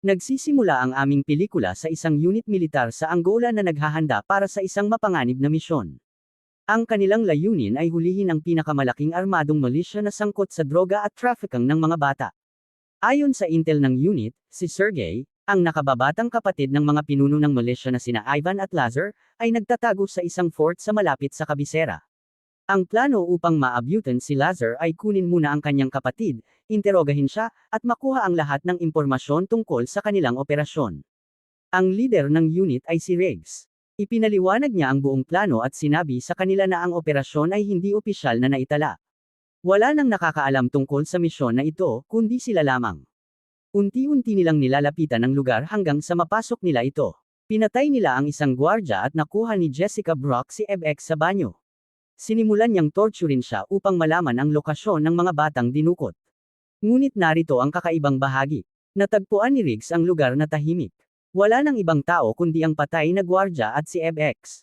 Nagsisimula ang aming pelikula sa isang unit militar sa Angola na naghahanda para sa isang mapanganib na misyon. Ang kanilang layunin ay hulihin ang pinakamalaking armadong milisya na sangkot sa droga at trafficking ng mga bata. Ayon sa intel ng unit, si Sergey, ang nakababatang kapatid ng mga pinuno ng milisya na sina Ivan at Lazar, ay nagtatago sa isang fort sa malapit sa kabisera. Ang plano upang maabutan si Lazar ay kunin muna ang kanyang kapatid, interogahin siya, at makuha ang lahat ng impormasyon tungkol sa kanilang operasyon. Ang leader ng unit ay si Riggs. Ipinaliwanag niya ang buong plano at sinabi sa kanila na ang operasyon ay hindi opisyal na naitala. Wala nang nakakaalam tungkol sa misyon na ito, kundi sila lamang. Unti-unti nilang nilalapitan ang lugar hanggang sa mapasok nila ito. Pinatay nila ang isang gwardya at nakuha ni Jessica Brock si FX sa banyo. Sinimulan niyang torturin siya upang malaman ang lokasyon ng mga batang dinukot. Ngunit narito ang kakaibang bahagi. Natagpuan ni Riggs ang lugar na tahimik. Wala nang ibang tao kundi ang patay na gwardya at si FX.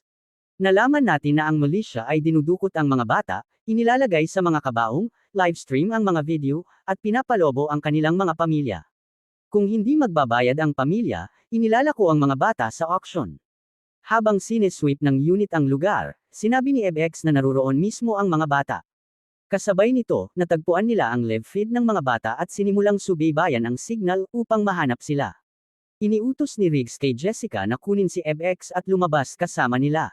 Nalaman natin na ang militia ay dinudukot ang mga bata, inilalagay sa mga kabaong, livestream ang mga video, at pinapalobo ang kanilang mga pamilya. Kung hindi magbabayad ang pamilya, inilalako ang mga bata sa auction. Habang sinesweep ng unit ang lugar, sinabi ni FX na naruroon mismo ang mga bata. Kasabay nito, natagpuan nila ang live feed ng mga bata at sinimulang subaybayan ang signal upang mahanap sila. Iniutos ni Riggs kay Jessica na kunin si FX at lumabas kasama nila.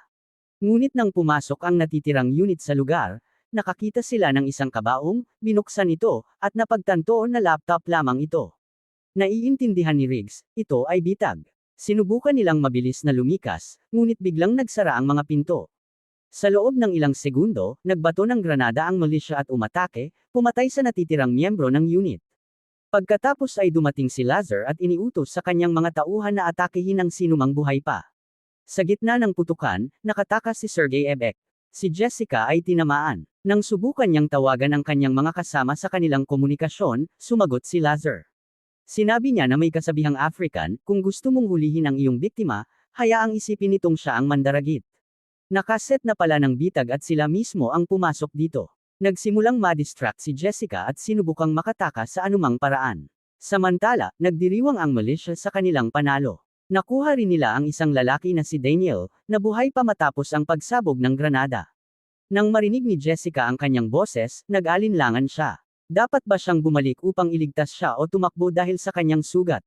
Ngunit nang pumasok ang natitirang unit sa lugar, nakakita sila ng isang kabaong, binuksan ito, at napagtanto na laptop lamang ito. Naiintindihan ni Riggs, ito ay bitag. Sinubukan nilang mabilis na lumikas, ngunit biglang nagsara ang mga pinto. Sa loob ng ilang segundo, nagbato ng granada ang militia at umatake, pumatay sa natitirang miyembro ng unit. Pagkatapos ay dumating si Lazar at iniutos sa kanyang mga tauhan na atakehin ang sinumang buhay pa. Sa gitna ng putukan, nakatakas si Sergey Ebek. Si Jessica ay tinamaan. Nang subukan niyang tawagan ang kanyang mga kasama sa kanilang komunikasyon, sumagot si Lazar. Sinabi niya na may kasabihang African, kung gusto mong hulihin ang iyong biktima, hayaang isipin nitong siya ang mandaragit. Nakaset na pala ng bitag at sila mismo ang pumasok dito. Nagsimulang ma-distract si Jessica at sinubukang makatakas sa anumang paraan. Samantala, nagdiriwang ang militia sa kanilang panalo. Nakuha rin nila ang isang lalaki na si Daniel, na buhay pa matapos ang pagsabog ng granada. Nang marinig ni Jessica ang kanyang boses, nag-alinlangan siya. Dapat ba siyang bumalik upang iligtas siya o tumakbo dahil sa kanyang sugat?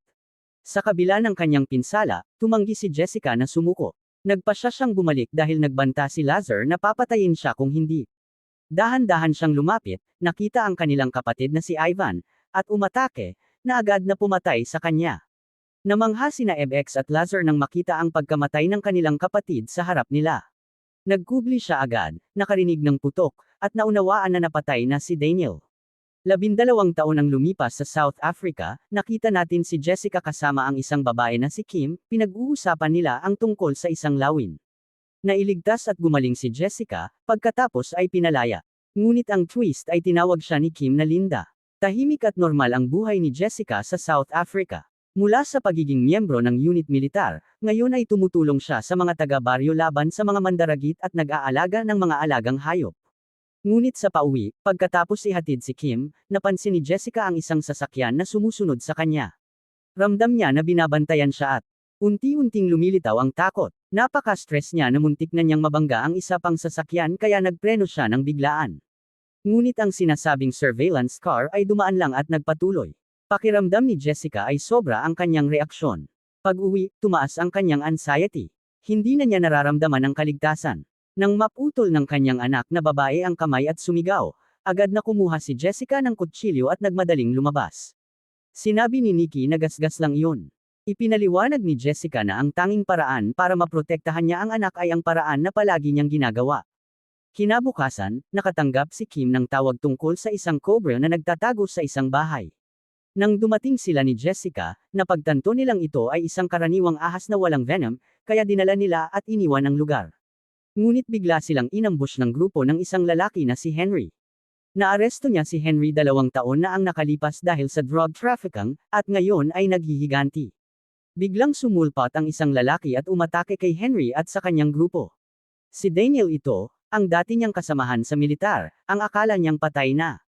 Sa kabila ng kanyang pinsala, tumanggi si Jessica na sumuko. Nagpasya siyang bumalik dahil nagbanta si Lazar na papatayin siya kung hindi. Dahan-dahan siyang lumapit, nakita ang kanilang kapatid na si Ivan, at umatake, na agad na pumatay sa kanya. Namangha sina FX at Lazar nang makita ang pagkamatay ng kanilang kapatid sa harap nila. Nagkubli siya agad, nakarinig ng putok, at naunawaan na napatay na si Daniel. 12 taon ang lumipas sa South Africa, nakita natin si Jessica kasama ang isang babae na si Kim, pinag-uusapan nila ang tungkol sa isang lawin. Nailigtas at gumaling si Jessica, pagkatapos ay pinalaya. Ngunit ang twist ay tinawag siya ni Kim na Linda. Tahimik at normal ang buhay ni Jessica sa South Africa. Mula sa pagiging miyembro ng unit militar, ngayon ay tumutulong siya sa mga taga-baryo laban sa mga mandaragit at nag-aalaga ng mga alagang hayop. Ngunit sa pauwi, pagkatapos ihatid si Kim, napansin ni Jessica ang isang sasakyan na sumusunod sa kanya. Ramdam niya na binabantayan siya at unti-unting lumilitaw ang takot. Napaka-stress niya na muntik na niyang mabangga ang isa pang sasakyan kaya nagpreno siya ng biglaan. Ngunit ang sinasabing surveillance car ay dumaan lang at nagpatuloy. Pakiramdam ni Jessica ay sobra ang kanyang reaksyon. Pag-uwi, tumaas ang kanyang anxiety. Hindi na niya nararamdaman ang kaligtasan. Nang maputol ng kanyang anak na babae ang kamay at sumigaw, agad na kumuha si Jessica ng kutsilyo at nagmadaling lumabas. Sinabi ni Nikki na gasgas lang iyon. Ipinaliwanag ni Jessica na ang tanging paraan para maprotektahan niya ang anak ay ang paraan na palagi niyang ginagawa. Kinabukasan, nakatanggap si Kim ng tawag tungkol sa isang cobra na nagtatago sa isang bahay. Nang dumating sila ni Jessica, napagtanto nilang ito ay isang karaniwang ahas na walang venom, kaya dinala nila at iniwan ang lugar. Ngunit bigla silang inambush ng grupo ng isang lalaki na si Henry. Naaresto niya si Henry 2 taon na ang nakalipas dahil sa drug trafficking, at ngayon ay naghihiganti. Biglang sumulpat ang isang lalaki at umatake kay Henry at sa kanyang grupo. Si Daniel ito, ang dati niyang kasamahan sa militar, ang akala niyang patay na.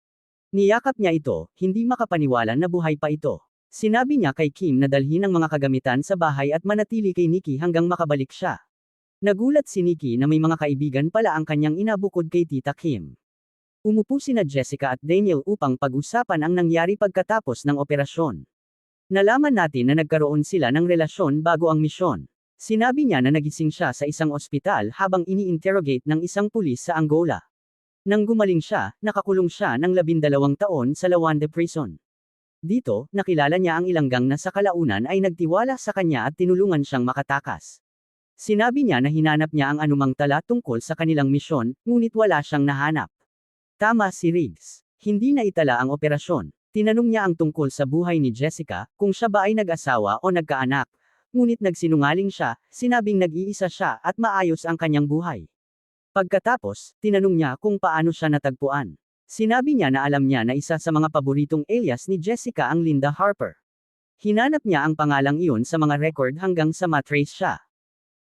Niyakap niya ito, hindi makapaniwala na buhay pa ito. Sinabi niya kay Kim na dalhin ang mga kagamitan sa bahay at manatili kay Nikki hanggang makabalik siya. Nagulat si Nikki na may mga kaibigan pala ang kanyang ina bukod kay Tita Kim. Umupo sina Jessica at Daniel upang pag-usapan ang nangyari pagkatapos ng operasyon. Nalaman natin na nagkaroon sila ng relasyon bago ang misyon. Sinabi niya na nagising siya sa isang ospital habang ini-interrogate ng isang pulis sa Angola. Nang gumaling siya, nakakulong siya ng 12 taon sa Lawande Prison. Dito, nakilala niya ang ilang gang na sa kalaunan ay nagtiwala sa kanya at tinulungan siyang makatakas. Sinabi niya na hinanap niya ang anumang tala tungkol sa kanilang misyon, ngunit wala siyang nahanap. Tama si Riggs. Hindi na itala ang operasyon. Tinanong niya ang tungkol sa buhay ni Jessica, kung siya ba ay nag-asawa o nagkaanak. Ngunit nagsinungaling siya, sinabing nag-iisa siya at maayos ang kanyang buhay. Pagkatapos, tinanong niya kung paano siya natagpuan. Sinabi niya na alam niya na isa sa mga paboritong alias ni Jessica ang Linda Harper. Hinanap niya ang pangalang iyon sa mga record hanggang sa matrace siya.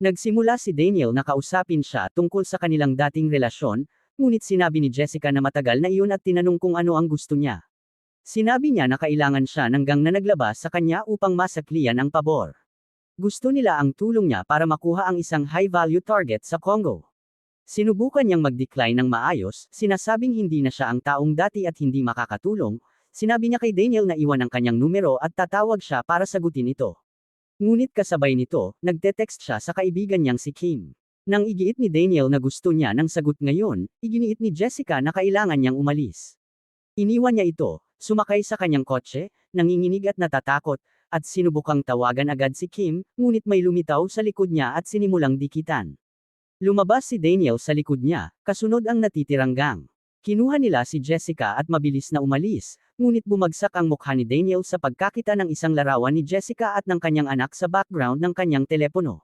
Nagsimula si Daniel na kausapin siya tungkol sa kanilang dating relasyon, ngunit sinabi ni Jessica na matagal na iyon at tinanong kung ano ang gusto niya. Sinabi niya na kailangan siya ng gang na naglabas sa kanya upang masaklian ang pabor. Gusto nila ang tulong niya para makuha ang isang high-value target sa Congo. Sinubukan niyang mag-decline ng maayos, sinasabing hindi na siya ang taong dati at hindi makakatulong. Sinabi niya kay Daniel na iwan ang kanyang numero at tatawag siya para sagutin ito. Ngunit kasabay nito, nagte-text siya sa kaibigan niyang si Kim. Nang igiit ni Daniel na gusto niya ng sagot ngayon, iginiit ni Jessica na kailangan niyang umalis. Iniwan niya ito, sumakay sa kanyang kotse, nanginginig at natatakot, at sinubukang tawagan agad si Kim, ngunit may lumitaw sa likod niya at sinimulang dikitan. Lumabas si Daniel sa likod niya, kasunod ang natitirang gang. Kinuha nila si Jessica at mabilis na umalis, ngunit bumagsak ang mukha ni Daniel sa pagkakita ng isang larawan ni Jessica at ng kanyang anak sa background ng kanyang telepono.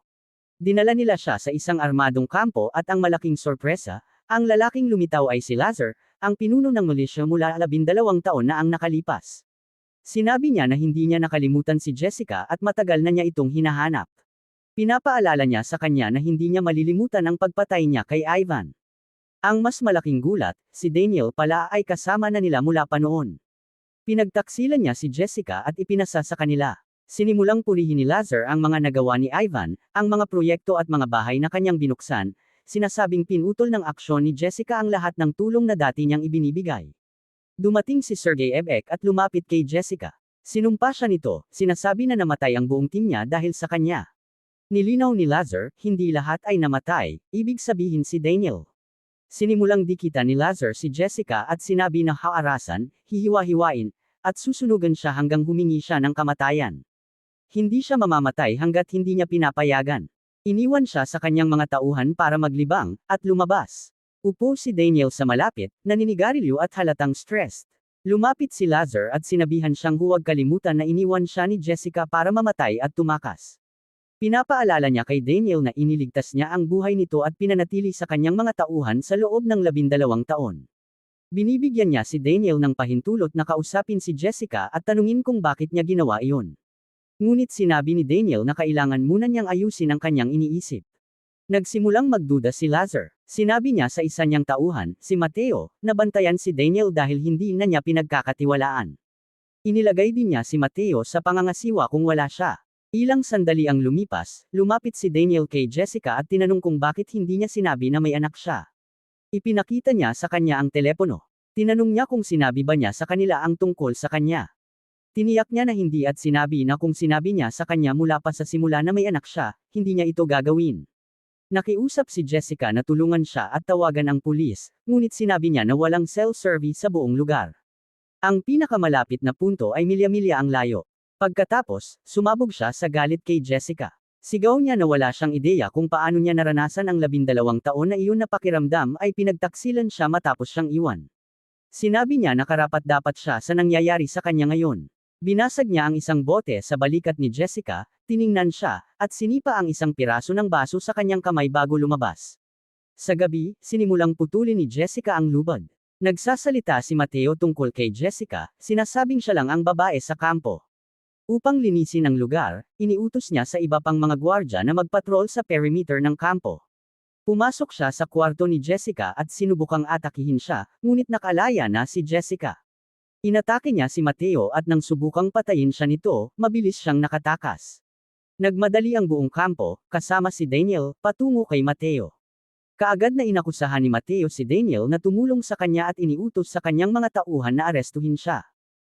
Dinala nila siya sa isang armadong kampo at ang malaking sorpresa, ang lalaking lumitaw ay si Lazar, ang pinuno ng milisya mula 12 taon na ang nakalipas. Sinabi niya na hindi niya nakalimutan si Jessica at matagal na niya itong hinahanap. Pinapaalala niya sa kanya na hindi niya malilimutan ang pagpatay niya kay Ivan. Ang mas malaking gulat, si Daniel pala ay kasama na nila mula pa noon. Pinagtaksilan niya si Jessica at ipinasa sa kanila. Sinimulang purihin ni Lazar ang mga nagawa ni Ivan, ang mga proyekto at mga bahay na kanyang binuksan, sinasabing pinutol ng aksyon ni Jessica ang lahat ng tulong na dati niyang ibinibigay. Dumating si Sergey Ebek at lumapit kay Jessica. Sinumpa siya nito, sinasabi na namatay ang buong team niya dahil sa kanya. Nilinaw ni Lazar, hindi lahat ay namatay, ibig sabihin si Daniel. Sinimulang dikitan ni Lazar si Jessica at sinabi na haarasan, hihiwa-hiwain, at susunugan siya hanggang humingi siya ng kamatayan. Hindi siya mamamatay hanggat hindi niya pinapayagan. Iniwan siya sa kanyang mga tauhan para maglibang, at lumabas. Upo si Daniel sa malapit, naninigarilyo at halatang stressed. Lumapit si Lazar at sinabihan siyang huwag kalimutan na iniwan siya ni Jessica para mamatay at tumakas. Pinapaalala niya kay Daniel na iniligtas niya ang buhay nito at pinanatili sa kanyang mga tauhan sa loob ng 12 taon. Binibigyan niya si Daniel ng pahintulot na kausapin si Jessica at tanungin kung bakit niya ginawa iyon. Ngunit sinabi ni Daniel na kailangan muna niyang ayusin ang kanyang iniisip. Nagsimulang magduda si Lazar. Sinabi niya sa isa niyang tauhan, si Mateo, na bantayan si Daniel dahil hindi na niya pinagkakatiwalaan. Inilagay din niya si Mateo sa pangangasiwa kung wala siya. Ilang sandali ang lumipas, lumapit si Daniel kay Jessica at tinanong kung bakit hindi niya sinabi na may anak siya. Ipinakita niya sa kanya ang telepono. Tinanong niya kung sinabi ba niya sa kanila ang tungkol sa kanya. Tiniyak niya na hindi at sinabi na kung sinabi niya sa kanya mula pa sa simula na may anak siya, hindi niya ito gagawin. Nakiusap si Jessica na tulungan siya at tawagan ang pulis, ngunit sinabi niya na walang cell service sa buong lugar. Ang pinakamalapit na punto ay milya-milya ang layo. Pagkatapos, sumabog siya sa galit kay Jessica. Sigaw niya na wala siyang ideya kung paano niya naranasan ang 12 taon na iyon na pakiramdam ay pinagtaksilan siya matapos siyang iwan. Sinabi niya na karapat-dapat siya sa nangyayari sa kanya ngayon. Binasag niya ang isang bote sa balikat ni Jessica, tiningnan siya, at sinipa ang isang piraso ng baso sa kanyang kamay bago lumabas. Sa gabi, sinimulang putulin ni Jessica ang lubad. Nagsasalita si Mateo tungkol kay Jessica, sinasabing siya lang ang babae sa kampo. Upang linisin ang lugar, iniutos niya sa iba pang mga gwardya na magpatrol sa perimeter ng kampo. Pumasok siya sa kwarto ni Jessica at sinubukang atakihin siya, ngunit nakalaya na si Jessica. Inatake niya si Mateo at nang subukang patayin siya nito, mabilis siyang nakatakas. Nagmadali ang buong kampo, kasama si Daniel, patungo kay Mateo. Kaagad na inakusahan ni Mateo si Daniel na tumulong sa kanya at iniutos sa kanyang mga tauhan na arestuhin siya.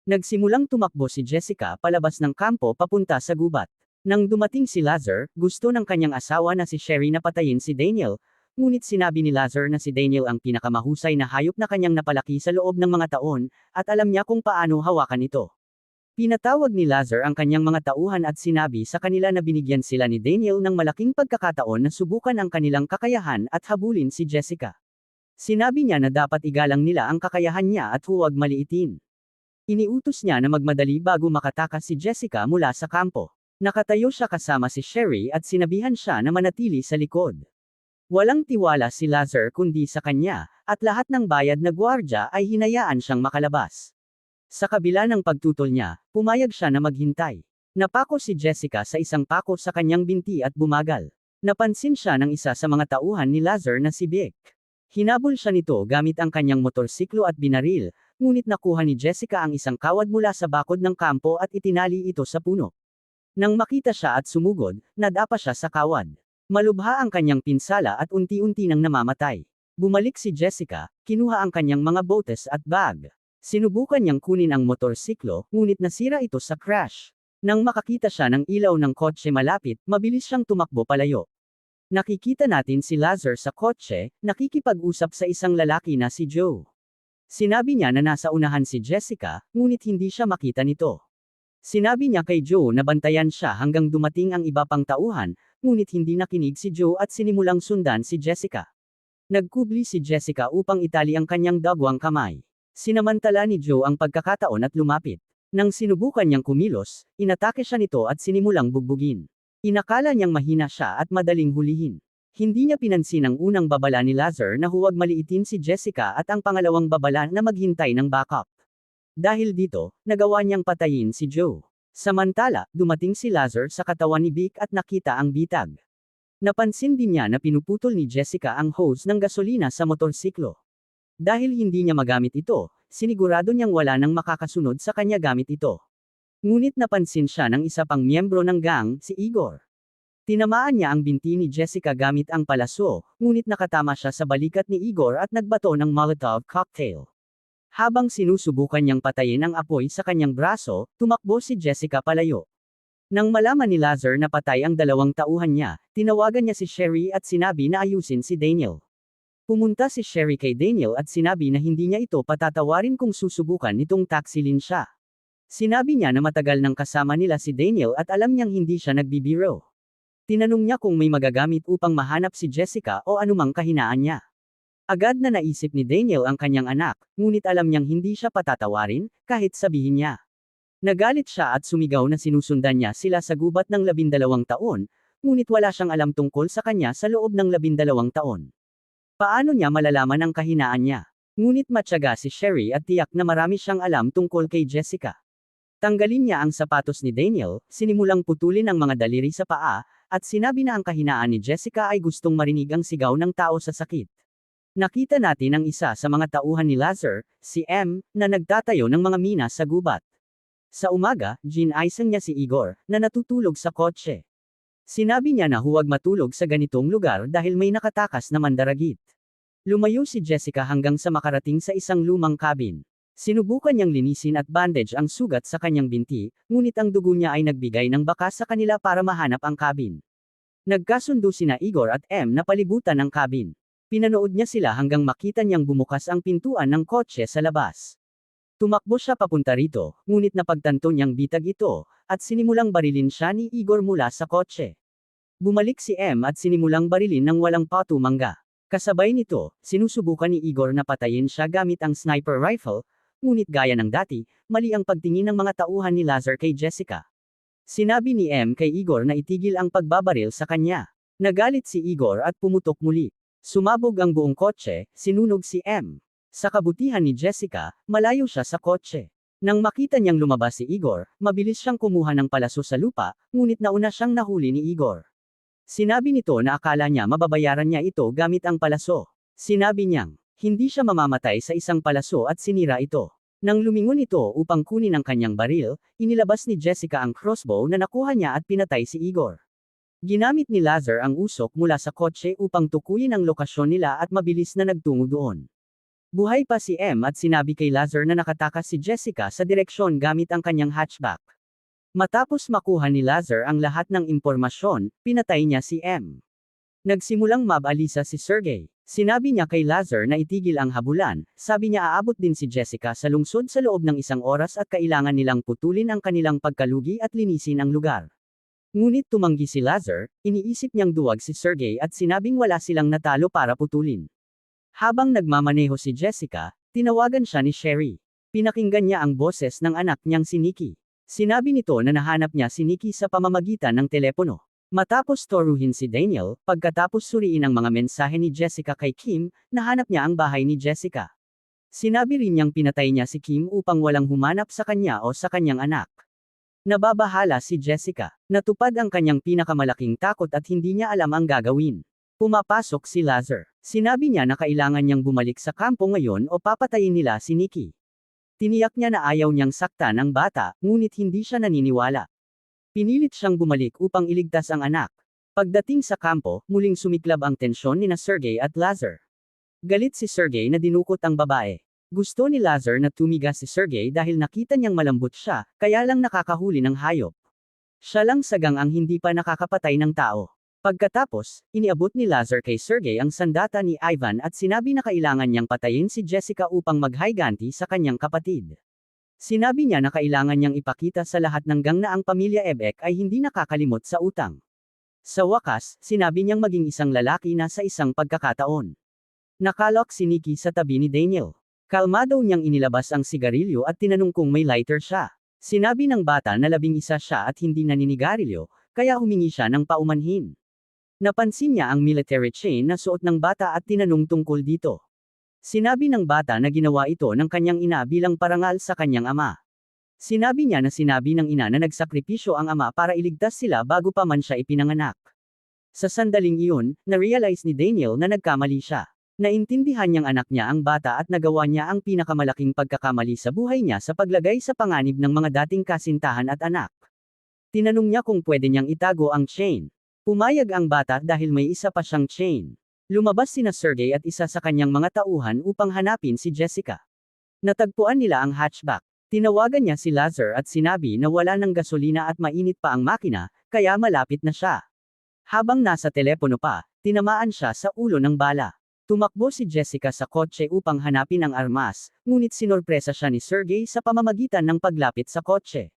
Nagsimulang tumakbo si Jessica palabas ng kampo papunta sa gubat. Nang dumating si Lazar, gusto ng kanyang asawa na si Sherry na patayin si Daniel, ngunit sinabi ni Lazar na si Daniel ang pinakamahusay na hayop na kanyang napalaki sa loob ng mga taon, at alam niya kung paano hawakan ito. Pinatawag ni Lazar ang kanyang mga tauhan at sinabi sa kanila na binigyan sila ni Daniel ng malaking pagkakataon na subukan ang kanilang kakayahan at habulin si Jessica. Sinabi niya na dapat igalang nila ang kakayahan niya at huwag maliitin. Iniutos niya na magmadali bago makatakas si Jessica mula sa kampo. Nakatayo siya kasama si Sherry at sinabihan siya na manatili sa likod. Walang tiwala si Lazar kundi sa kanya, at lahat ng bayad na gwardya ay hinayaan siyang makalabas. Sa kabila ng pagtutol niya, pumayag siya na maghintay. Napako si Jessica sa isang pako sa kanyang binti at bumagal. Napansin siya ng isa sa mga tauhan ni Lazar na si Vic. Hinabol siya nito gamit ang kanyang motorsiklo at binaril, ngunit nakuha ni Jessica ang isang kawad mula sa bakod ng kampo at itinali ito sa puno. Nang makita siya at sumugod, nadapa siya sa kawad. Malubha ang kanyang pinsala at unti-unti nang namamatay. Bumalik si Jessica, kinuha ang kanyang mga botes at bag. Sinubukan niyang kunin ang motorsiklo, ngunit nasira ito sa crash. Nang makakita siya ng ilaw ng kotse malapit, mabilis siyang tumakbo palayo. Nakikita natin si Lazar sa kotse, nakikipag-usap sa isang lalaki na si Joe. Sinabi niya na nasa unahan si Jessica, ngunit hindi siya makita nito. Sinabi niya kay Joe na bantayan siya hanggang dumating ang iba pang tauhan, ngunit hindi nakinig si Joe at sinimulang sundan si Jessica. Nagkubli si Jessica upang itali ang kanyang dagwang kamay. Sinamantala ni Joe ang pagkakataon at lumapit. Nang sinubukan niyang kumilos, inatake siya nito at sinimulang bugbugin. Inakala niyang mahina siya at madaling hulihin. Hindi niya pinansin ang unang babala ni Lazar na huwag maliitin si Jessica at ang pangalawang babala na maghintay ng backup. Dahil dito, nagawa niyang patayin si Joe. Samantala, dumating si Lazar sa katawan ni Vic at nakita ang bitag. Napansin din niya na pinuputol ni Jessica ang hose ng gasolina sa motorsiklo. Dahil hindi niya magamit ito, sinigurado niyang wala nang makakasunod sa kanya gamit ito. Ngunit napansin siya ng isa pang miyembro ng gang, si Igor. Tinamaan niya ang binti ni Jessica gamit ang palaso, ngunit nakatama siya sa balikat ni Igor at nagbato ng Molotov cocktail. Habang sinusubukan niyang patayin ang apoy sa kanyang braso, tumakbo si Jessica palayo. Nang malaman ni Lazar na patay ang dalawang tauhan niya, tinawagan niya si Sherry at sinabi na ayusin si Daniel. Pumunta si Sherry kay Daniel at sinabi na hindi niya ito patatawarin kung susubukan nitong taksilin siya. Sinabi niya na matagal nang kasama nila si Daniel at alam niyang hindi siya nagbibiro. Tinanong niya kung may magagamit upang mahanap si Jessica o anumang kahinaan niya. Agad na naisip ni Daniel ang kanyang anak, ngunit alam niyang hindi siya patatawarin, kahit sabihin niya. Nagalit siya at sumigaw na sinusundan niya sila sa gubat ng 12 taon, ngunit wala siyang alam tungkol sa kanya sa loob ng 12 taon. Paano niya malalaman ang kahinaan niya? Ngunit matyaga si Sherry at tiyak na marami siyang alam tungkol kay Jessica. Tanggalin niya ang sapatos ni Daniel, sinimulang putulin ang mga daliri sa paa, at sinabi na ang kahinaan ni Jessica ay gustong marinig ang sigaw ng tao sa sakit. Nakita natin ang isa sa mga tauhan ni Lazar, si M, na nagtatayo ng mga mina sa gubat. Sa umaga, ginaisang niya si Igor, na natutulog sa kotse. Sinabi niya na huwag matulog sa ganitong lugar dahil may nakatakas na mandaragit. Lumayo si Jessica hanggang sa makarating sa isang lumang cabin. Sinubukan niyang linisin at bandage ang sugat sa kanyang binti, ngunit ang dugo niya ay nagbigay ng bakas sa kanila para mahanap ang cabin. Nagkasundo sina Igor at M na palibutan ang cabin. Pinanood niya sila hanggang makita niyang bumukas ang pintuan ng kotse sa labas. Tumakbo siya papunta rito, ngunit napagtanto niyang bitag ito, at sinimulang barilin siya ni Igor mula sa kotse. Bumalik si M at sinimulang barilin ng walang patumangga. Kasabay nito, sinusubukan ni Igor na patayin siya gamit ang sniper rifle, ngunit gaya ng dati, mali ang pagtingin ng mga tauhan ni Lazar kay Jessica. Sinabi ni M kay Igor na itigil ang pagbabaril sa kanya. Nagalit si Igor at pumutok muli. Sumabog ang buong kotse, sinunog si M. Sa kabutihan ni Jessica, malayo siya sa kotse. Nang makita niyang lumabas si Igor, mabilis siyang kumuha ng palaso sa lupa, ngunit nauna siyang nahuli ni Igor. Sinabi nito na akala niya mababayaran niya ito gamit ang palaso. Sinabi niyang, hindi siya mamamatay sa isang palaso at sinira ito. Nang lumingon ito upang kunin ang kanyang baril, inilabas ni Jessica ang crossbow na nakuha niya at pinatay si Igor. Ginamit ni Lazar ang usok mula sa kotse upang tukuyin ang lokasyon nila at mabilis na nagtungo doon. Buhay pa si M at sinabi kay Lazar na nakatakas si Jessica sa direksyon gamit ang kanyang hatchback. Matapos makuha ni Lazar ang lahat ng impormasyon, pinatay niya si M. Nagsimulang mabalisa si Sergey. Sinabi niya kay Lazar na itigil ang habulan, sabi niya aabot din si Jessica sa lungsod sa loob ng 1 oras at kailangan nilang putulin ang kanilang pagkalugi at linisin ang lugar. Ngunit tumanggi si Lazar, iniisip niyang duwag si Sergey at sinabing wala silang natalo para putulin. Habang nagmamaneho si Jessica, tinawagan siya ni Sherry. Pinakinggan niya ang boses ng anak niyang si Nikki. Sinabi nito na nahanap niya si Nikki sa pamamagitan ng telepono. Matapos toruhin si Daniel, pagkatapos suriin ang mga mensahe ni Jessica kay Kim, nahanap niya ang bahay ni Jessica. Sinabi rin niyang pinatay niya si Kim upang walang humanap sa kanya o sa kanyang anak. Nababahala si Jessica. Natupad ang kanyang pinakamalaking takot at hindi niya alam ang gagawin. Pumapasok si Lazar. Sinabi niya na kailangan niyang bumalik sa kampo ngayon o papatayin nila si Nikki. Tiniyak niya na ayaw niyang saktan ang bata, ngunit hindi siya naniniwala. Pinilit siyang bumalik upang iligtas ang anak. Pagdating sa kampo, muling sumiklab ang tensyon nina Sergey at Lazar. Galit si Sergey na dinukot ang babae. Gusto ni Lazar na tumigas si Sergey dahil nakita niyang malambot siya, kaya lang nakakahuli ng hayop. Siya lang sagang ang hindi pa nakakapatay ng tao. Pagkatapos, iniabot ni Lazar kay Sergey ang sandata ni Ivan at sinabi na kailangan niyang patayin si Jessica upang maghiganti sa kanyang kapatid. Sinabi niya na kailangan niyang ipakita sa lahat ng gang na ang pamilya Ebek ay hindi nakakalimot sa utang. Sa wakas, sinabi niyang maging isang lalaki na sa isang pagkakataon. Nakalok si Nikki sa tabi ni Daniel. Kalmado niyang inilabas ang sigarilyo at tinanong kung may lighter siya. Sinabi ng bata na 11 siya at hindi naninigarilyo, kaya humingi siya ng paumanhin. Napansin niya ang military chain na suot ng bata at tinanong tungkol dito. Sinabi ng bata na ginawa ito ng kanyang ina bilang parangal sa kanyang ama. Sinabi niya na sinabi ng ina na nagsakripisyo ang ama para iligtas sila bago pa man siya ipinanganak. Sa sandaling iyon, na-realize ni Daniel na nagkamali siya. Naintindihan niyang anak niya ang bata at nagawa niya ang pinakamalaking pagkakamali sa buhay niya sa paglagay sa panganib ng mga dating kasintahan at anak. Tinanong niya kung pwede niyang itago ang chain. Pumayag ang bata dahil may isa pa siyang chain. Lumabas sina Sergey at isa sa kanyang mga tauhan upang hanapin si Jessica. Natagpuan nila ang hatchback. Tinawagan niya si Lazar at sinabi na wala ng gasolina at mainit pa ang makina, kaya malapit na siya. Habang nasa telepono pa, tinamaan siya sa ulo ng bala. Tumakbo si Jessica sa kotse upang hanapin ang armas, ngunit sinorpresa siya ni Sergey sa pamamagitan ng paglapit sa kotse.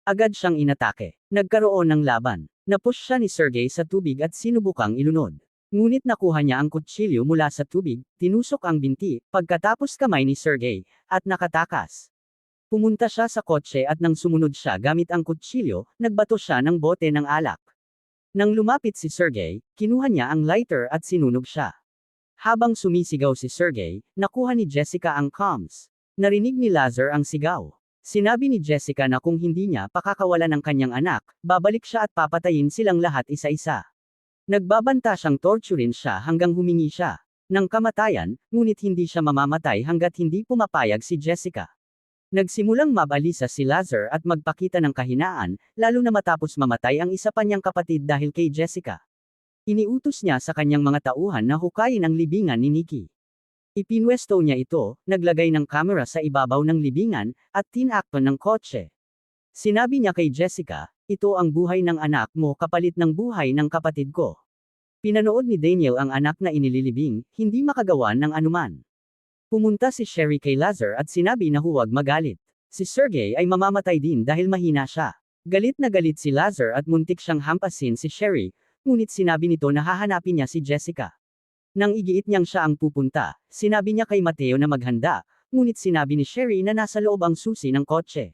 Agad siyang inatake. Nagkaroon ng laban. Napush siya ni Sergey sa tubig at sinubukang ilunod. Ngunit nakuha niya ang kutsilyo mula sa tubig, tinusok ang binti, pagkatapos kamay ni Sergey, at nakatakas. Pumunta siya sa kotse at nang sumunod siya gamit ang kutsilyo, nagbato siya ng bote ng alak. Nang lumapit si Sergey, kinuha niya ang lighter at sinunog siya. Habang sumisigaw si Sergey, nakuha ni Jessica ang comms. Narinig ni Lazar ang sigaw. Sinabi ni Jessica na kung hindi niya pakakawalan ng kanyang anak, babalik siya at papatayin silang lahat isa-isa. Nagbabanta siyang torturin siya hanggang humingi siya ng kamatayan, ngunit hindi siya mamamatay hanggat hindi pumapayag si Jessica. Nagsimulang mabalisa si Lazar at magpakita ng kahinaan, lalo na matapos mamatay ang isa pa niyang kapatid dahil kay Jessica. Iniutos niya sa kanyang mga tauhan na hukayin ang libingan ni Nikki. Ipinwesto niya ito, naglagay ng kamera sa ibabaw ng libingan, at tinakpan ng kotse. Sinabi niya kay Jessica, ito ang buhay ng anak mo kapalit ng buhay ng kapatid ko. Pinanood ni Daniel ang anak na inililibing, hindi makagawa ng anuman. Pumunta si Sherry kay Lazar at sinabi na huwag magalit. Si Sergey ay mamamatay din dahil mahina siya. Galit na galit si Lazar at muntik siyang hampasin si Sherry, ngunit sinabi nito na hahanapin niya si Jessica. Nang igiit niyang siya ang pupunta, sinabi niya kay Mateo na maghanda, ngunit sinabi ni Sherry na nasa loob ang susi ng kotse.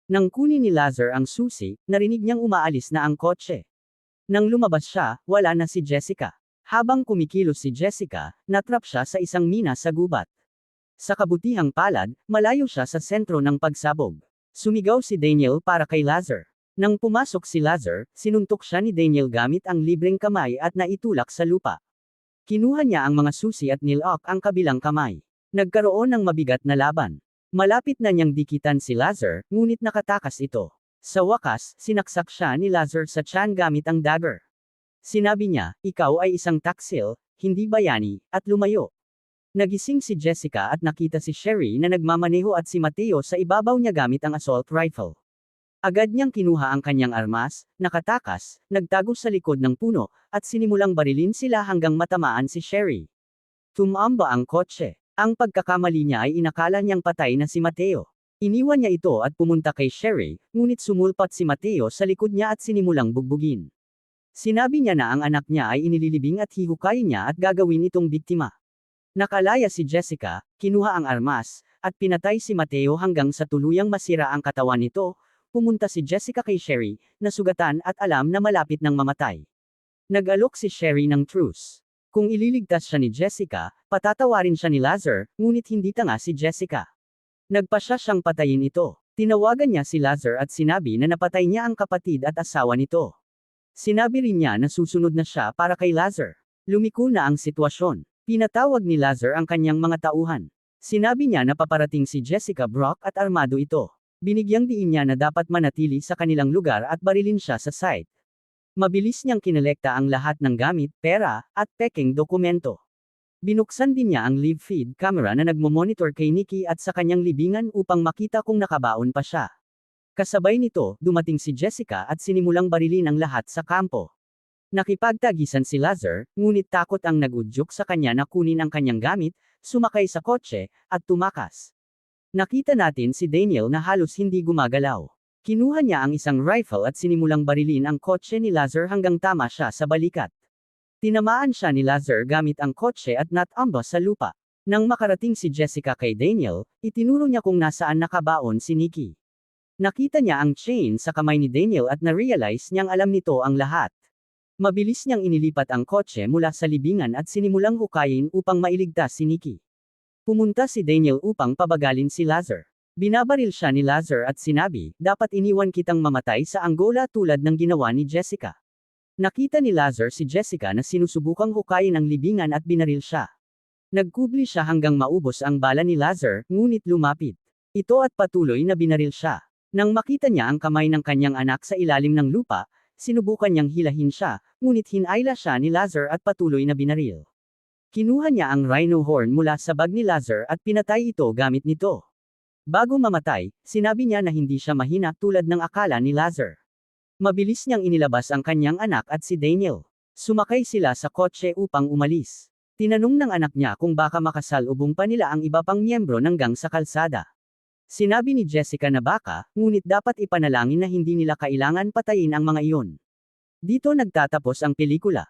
Nang kunin ni Lazar ang susi, narinig niyang umaalis na ang kotse. Nang lumabas siya, wala na si Jessica. Habang kumikilos si Jessica, natrap siya sa isang mina sa gubat. Sa kabutihang palad, malayo siya sa sentro ng pagsabog. Sumigaw si Daniel para kay Lazar. Nang pumasok si Lazar, sinuntok siya ni Daniel gamit ang libreng kamay at naitulak sa lupa. Kinuha niya ang mga susi at nilok ang kabilang kamay. Nagkaroon ng mabigat na laban. Malapit na niyang dikitan si Lazar, ngunit nakatakas ito. Sa wakas, sinaksak siya ni Lazar sa tiyan gamit ang dagger. Sinabi niya, ikaw ay isang taksil, hindi bayani, at lumayo. Nagising si Jessica at nakita si Sherry na nagmamaneho at si Mateo sa ibabaw niya gamit ang assault rifle. Agad niyang kinuha ang kanyang armas, nakatakas, nagtago sa likod ng puno, at sinimulang barilin sila hanggang matamaan si Sherry. Tumamba ang kotse. Ang pagkakamali niya ay inakala niyang patay na si Mateo. Iniwan niya ito at pumunta kay Sherry, ngunit sumulpat si Mateo sa likod niya at sinimulang bugbugin. Sinabi niya na ang anak niya ay inililibing at hihukayin niya at gagawin itong biktima. Nakalaya si Jessica, kinuha ang armas, at pinatay si Mateo hanggang sa tuluyang masira ang katawan nito. Pumunta si Jessica kay Sherry, na sugatan at alam na malapit nang mamatay. Nag-alok si Sherry ng truce. Kung ililigtas siya ni Jessica, patatawarin siya ni Lazar, ngunit hindi tanga si Jessica. Nagpasya siyang patayin ito. Tinawagan niya si Lazar at sinabi na napatay niya ang kapatid at asawa nito. Sinabi rin niya na susunod na siya para kay Lazar. Lumiko na ang sitwasyon. Pinatawag ni Lazar ang kanyang mga tauhan. Sinabi niya na paparating si Jessica Brock at armado ito. Binigyang diin niya na dapat manatili sa kanilang lugar at barilin siya sa site. Mabilis niyang kinolekta ang lahat ng gamit, pera, at peking dokumento. Binuksan din niya ang live feed camera na nagmomonitor kay Nikki at sa kanyang libingan upang makita kung nakabaon pa siya. Kasabay nito, dumating si Jessica at sinimulang barilin ang lahat sa kampo. Nakipagtagisan si Lazar, ngunit takot ang nagudyok sa kanya na kunin ang kanyang gamit, sumakay sa kotse, at tumakas. Nakita natin si Daniel na halos hindi gumagalaw. Kinuha niya ang isang rifle at sinimulang barilin ang kotse ni Lazar hanggang tama siya sa balikat. Tinamaan siya ni Lazar gamit ang kotse at natamba sa lupa. Nang makarating si Jessica kay Daniel, itinuro niya kung nasaan nakabaon si Nikki. Nakita niya ang chain sa kamay ni Daniel at na-realize niyang alam nito ang lahat. Mabilis niyang inilipat ang kotse mula sa libingan at sinimulang hukayin upang mailigtas si Nikki. Pumunta si Daniel upang pabagalin si Lazar. Binabaril siya ni Lazar at sinabi, dapat iniwan kitang mamatay sa Angola tulad ng ginawa ni Jessica. Nakita ni Lazar si Jessica na sinusubukang hukayin ang libingan at binaril siya. Nagkubli siya hanggang maubos ang bala ni Lazar, ngunit lumapit ito at patuloy na binaril siya. Nang makita niya ang kamay ng kanyang anak sa ilalim ng lupa, sinubukan niyang hilahin siya, ngunit hinayla siya ni Lazar at patuloy na binaril. Kinuha niya ang rhino horn mula sa bag ni Lazar at pinatay ito gamit nito. Bago mamatay, sinabi niya na hindi siya mahina tulad ng akala ni Lazar. Mabilis niyang inilabas ang kanyang anak at si Daniel. Sumakay sila sa kotse upang umalis. Tinanong ng anak niya kung baka makasalubong pa nila ang iba pang miyembro ng gang sa kalsada. Sinabi ni Jessica na baka, ngunit dapat ipanalangin na hindi nila kailangan patayin ang mga iyon. Dito nagtatapos ang pelikula.